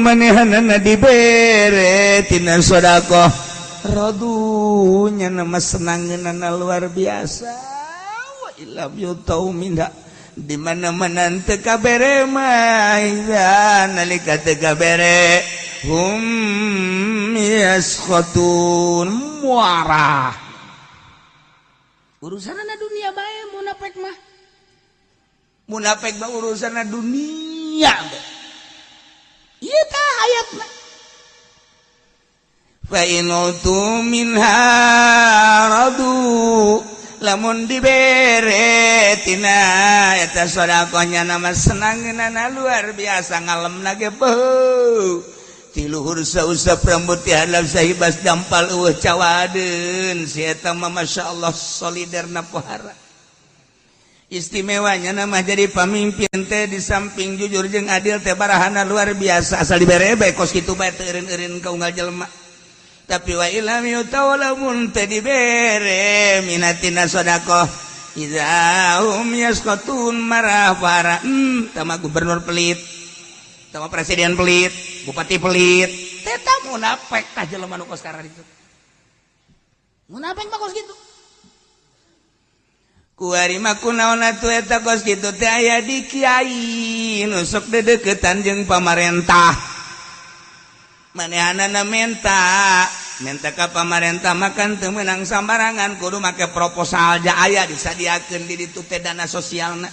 manehanana dibere tina sedekah radunya nama senangeunana luar biasa wa ilam yutau minda di mana-mana teu kabere mah nalika teu kabere hum yaskhatun muarah urusanna dunia bae munafik mah urusanna dunia ieu tah ayatna fa in utu minha radu lamun dibere tina eta sedekahnya nama senangeunana luar biasa ngalemna ge beuh ti luhur sausap rambut ti hadap sahibas dampal eueuh cawadeun si eta mah masyaallah solidarna pohara istimewanya nama jadi pamimpin teh di samping jujur jeung adil teh barahana luar biasa asal dibere bae kos kitu bae teu eureun-eureun ka unggal jelema tapi wa ilam yutawalamun teh dibere minatina sedekah idahum yaskatun marah para tama gubernur pelit tama presiden pelit bupati pelit teh munafik tah jelema nu kos karana ditu munafik mah kos kitu kuari mah kunaon atuh eta kos kitu teh aya di kiai nu sok dedeukeutan jeung pamarentah manehanana menta ka pamarentah makan teu meunang sambarangan kudu make proposal ja aya disadiakeun di ditu teh dana sosialna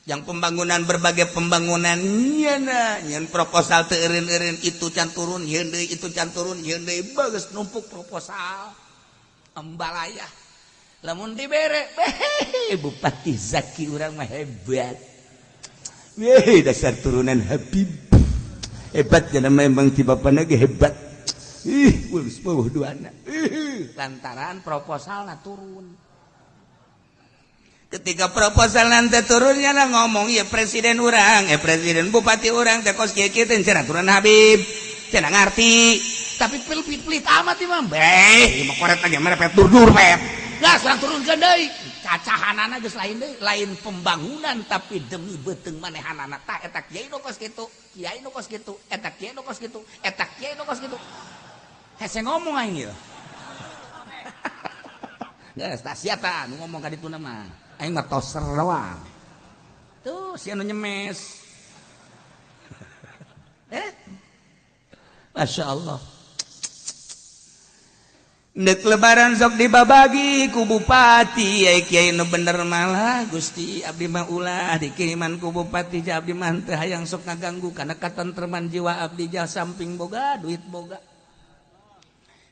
yang pembangunan berbagai pembangunan nyeun proposal teu eureun-eureun itu can turun yeun deui itu can turun yeun deui bagus numpuk proposal embalaya lamun dibere Bupati Zaki urang mah hebat dasar turunan Habib hebat ya nama emang ti bapana ge hebat ulus beuh duana lantaran proposalna turun ketika proposal nanti turunnya na ngomong ya presiden urang presiden bupati urang teh kos kieu teh cenah turun Habib cenah ngarti tapi pelit amat imam beh mah koret lagi merepet dur pep gas urang turunkeun deui cacahanana geus lain deui lain pembangunan tapi demi beuteung manehanana tah eta kiai nu kos kitu kiai nu kos kitu eta kiai nu kos kitu eta kiai nu kos kitu hese ngomong aing ieu geus tah sia tah nu ngomong ka dituna mah aing mah toser doang tuh si anu nyemes Masya Allah Dek lebaran sok dibabagi ku bupati kiai nu bener malah Gusti abdi mah ulah dikiriman ku bupati ja abdi mah teu hayang sok ngaganggu kana katentreman jiwa abdi ja samping boga duit boga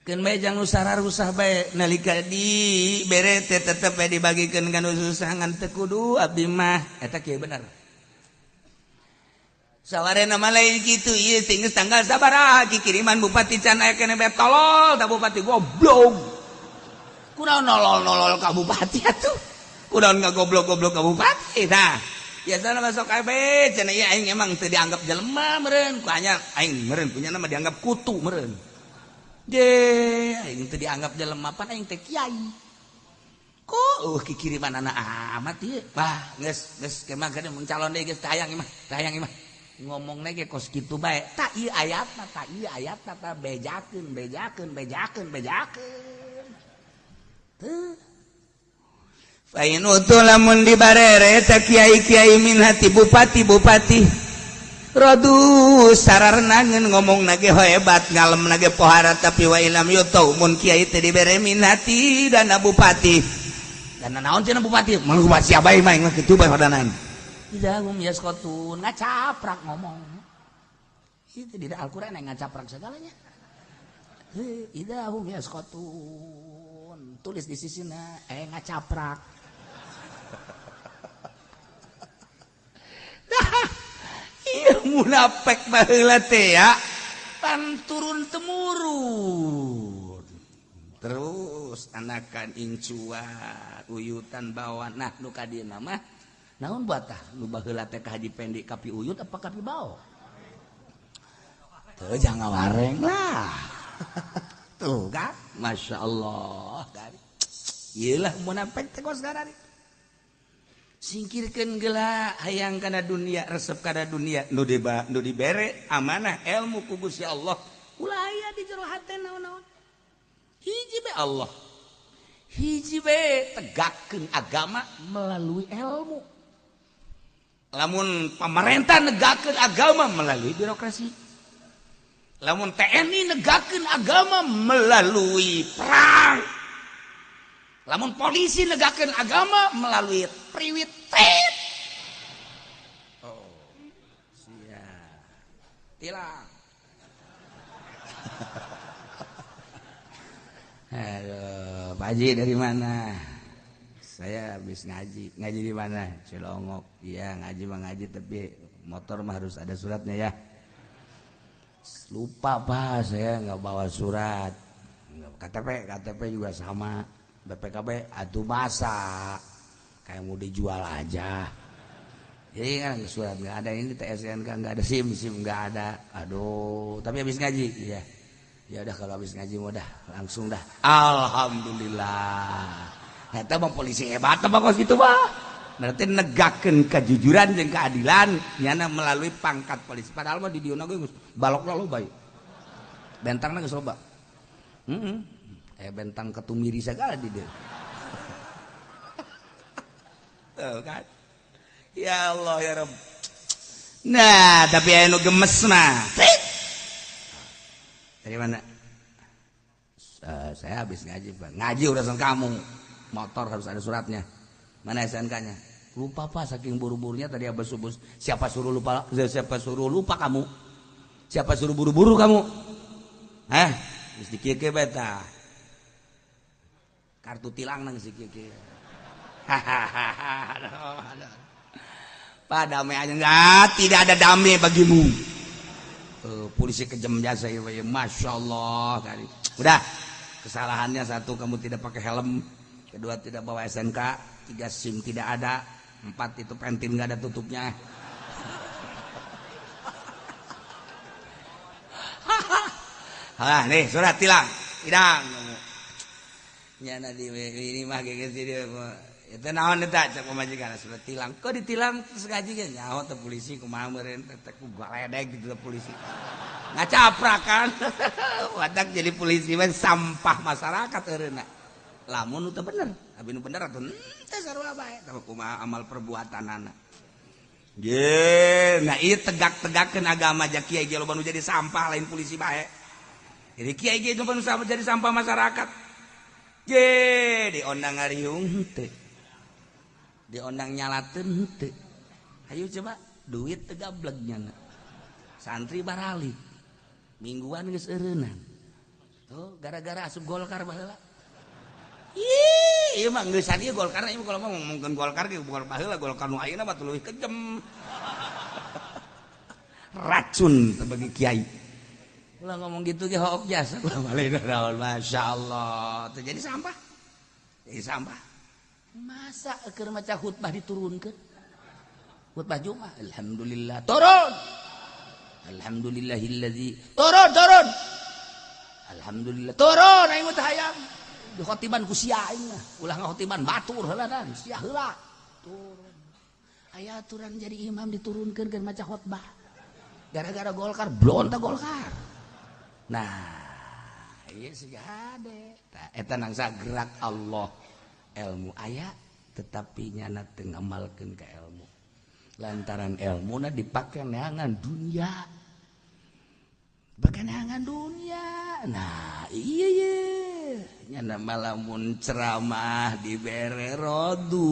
keun bae jang usah rusah bae nalika dibere teh tetep bae dibagikeun kana susah ngan teu kudu abdi mah eta kieu bener sawarena mah lain kitu ieu teh geus tanggal sabaraha kiriman bupati can aya keneh bae tolol tah bupati goblok kunaon nolol ka bupati atuh kunaon ngagoblok-goblok ka bupati tah biasana masuk kabeh cenah ieu aing emang teu dianggap jelema meureun ku anya aing meureun punya nama dianggap kutu meureun je aing teu dianggap jelema pan aing teh kiai kok kikiriman anak amat ieu bah geus kemah gede mun calon deui geus tayang imah ngomongna ge kos kitu bae tak ieu ayatna tak bejakeun teu fa in utul lamun dibarere ta kiai-kiai min hati bupati radu sararna ngeun ngomongna ge hebat ngalemna ge pohara tapi wa ilam yutau mun kiai teh dibere min hati dana bupati dana naon cenah bupati mah bupati bae mah kitu bae hodanan idahum yaskotun ngacaprak ngomong itu di Al-Quran yang ngacaprak segalanya idahum yaskotun tulis di sisina ngacaprak iya munafik baheula teh ya pan turun temurun terus anakan incuan uyutan bawa nah nu kadina mah naon buat tah lu baheula teh ka haji pendek kapi uyut apa kapi bao teu jangan wareng lah tuh kan Masya Allah kan ieu lah munafik teh kos garari singkirkeun geula hayang kana dunia resep kana dunia nu dibere amanah ilmu ku Gusti Allah ulah aya di jero hatena naon hiji be Allah hiji be tegakkeun agama melalui ilmu lamun pemerintah negakkeun agama melalui birokrasi lamun TNI negakkeun agama melalui perang lamun polisi negakkeun agama melalui priwitet sia tilang halo Pak Haji dari mana saya habis ngaji di mana Cilongok iya ngaji mah ngaji tapi motor mah harus ada suratnya ya lupa Pak saya nggak bawa surat KTP juga sama BPKB atuh masa kayak mau dijual aja jadi kan surat nggak ada ini TSN kan nggak ada SIM nggak ada aduh tapi habis ngaji iya ya udah kalau habis ngaji mau dah langsung dah alhamdulillah eta mah polisi hebat apa kos gitu Pak berarti negakeun kejujuran jeung keadilan nyana melalui pangkat polisi padahal mah di dieu geus balokna loba bentangna geus loba bentang ketumiri segala di dieu tuh kan ya Allah ya Rabb nah tapi anu gemes mah dari mana saya habis ngaji Pak ngaji urusan kamu motor harus ada suratnya mana SNK-nya lupa Pak saking buru-burunya tadi abah subuh siapa suruh lupa kamu siapa suruh buru-buru kamu geus dikike beta kartu tilang nang si kike Pak damai aja enggak tidak ada damai bagimu polisi kejam jasa ya Masya Allah kali udah kesalahannya satu kamu tidak pakai helm kedua tidak bawa SNK 3 SIM tidak ada 4 itu pentin nggak ada tutupnya nih surat tilang idang nyana di ini mah kayak gitu itu naon eta cek pemajikan surat tilang kok ditilang terus gaji kan nyaho teh polisi kumaha meureun teh ku galedeg gitu polisi ngacaprakan wadak jadi polisi mah sampah masyarakat eureuna lamun teu bener abi nu bener atuh teh sarua bae tah kumaha amal perbuatanana ye nah ieu tegak-tegakkeun agama ja kiai ge loba nu jadi sampah lain polisi bae jadi kiai ge loba nu jadi sampah masyarakat ye diondang ngariung teu diondang nyalateun teu ayo coba duit teu gablegnya santri barali mingguan geus eureunan tuh gara-gara asup Golkar baheula ieu mah geus sadia Golkar ieu kalau mah ngomongkeun Golkar ge bukan baheula Golkar nu ayeuna mah tuluy kejem racun bagi kiai ulah ngomong gitu ge hook jasa ulah baleuna naon masyaallah teu jadi sampah masa keur maca khutbah diturunkeun khutbah Jumat alhamdulillah turun alhamdulillahilladzi turun alhamdulillah turun aing teh hayang di khotiban ku sia aing mah ulah ngakhotiban batur heula dan sia heula turun aya aturan jadi imam diturunkeun keur maca khutbah gara-gara Golkar blonta Golkar nah ieu siga hade tah eta nangsa gerak Allah ilmu aya tetapi nyana teu ngamalkeun ka ilmu lantaran ilmuna dipake neangan dunia neangan dunia nah iya nyana malamun ceramah dibere rodu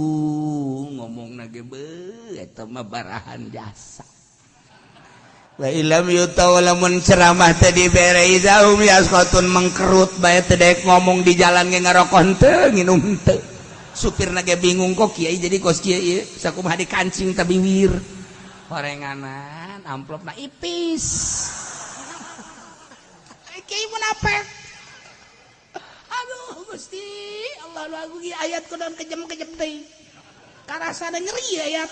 ngomongna ge beuh eta mah barahan jasa wa ilam yutaw lamun ceramah teh dibere izahum yasqatun mengkerut bae teh daek ngomong di jalan ge ngarokok teu nginum teu supirna ge bingung kok kiai jadi kos kiai sakumaha dikancing teh biwir horenganan amplopna ipis kiai munafik aduh Gusti Allah lagu ayat kudu kejem-kejem teh karasana nyeri ayat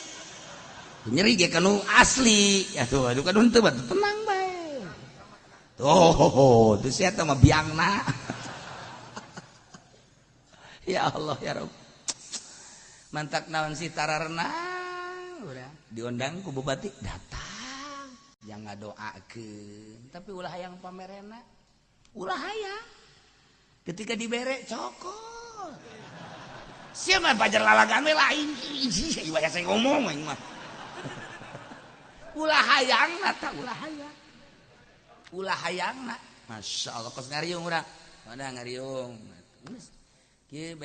nyeri ge kanu asli ya tuh aduh kanu teu tenang bae tuh teu sia teh mah biangna ya Allah ya Rabb mantak naon si tara renang udah diundang ku bupati datang jangan doakeun tapi ulah hayang pamerena ulah hayang ketika dibere cokol siapa pajar lalagan we lain ieu aya saya ngomong aing mah ulah hayangna ta ulah hayangna masyaallah kos ngariung urang mana ngariung kieu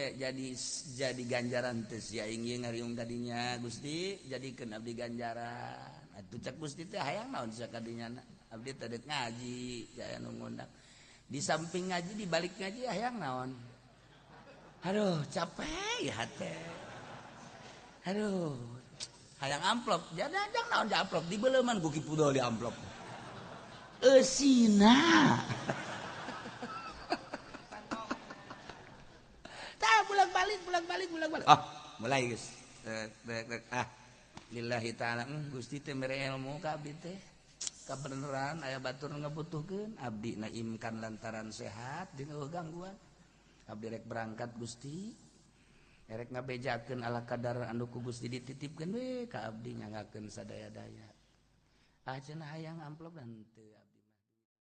jadi ganjaran teh si aing ieu ngariung kadinya Gusti jadikeun abdi ganjaran atuh cek Gusti teh hayang naon sakadinyana abdi teh deuk ngaji aya nu ngundang di samping ngaji di balik ngaji hayang naon aduh capek ya teh aduh hayang amplop jangan naon di amplop dibeleuman ku kipudol di amplop eusina bulak-balik ah mulai geus lillahi ta'ala Gusti teh mere ilmu ka abdi teh kabeneran aya batur ngabutuhkeun abdi naimkan lantaran sehat jeung gangguan abdi rek berangkat Gusti erek ngabejakeun ala kadar anu ku Gusti dititipkeun we ka abdi nyangakeun sadaya-daya cenah hayang amplop dan teu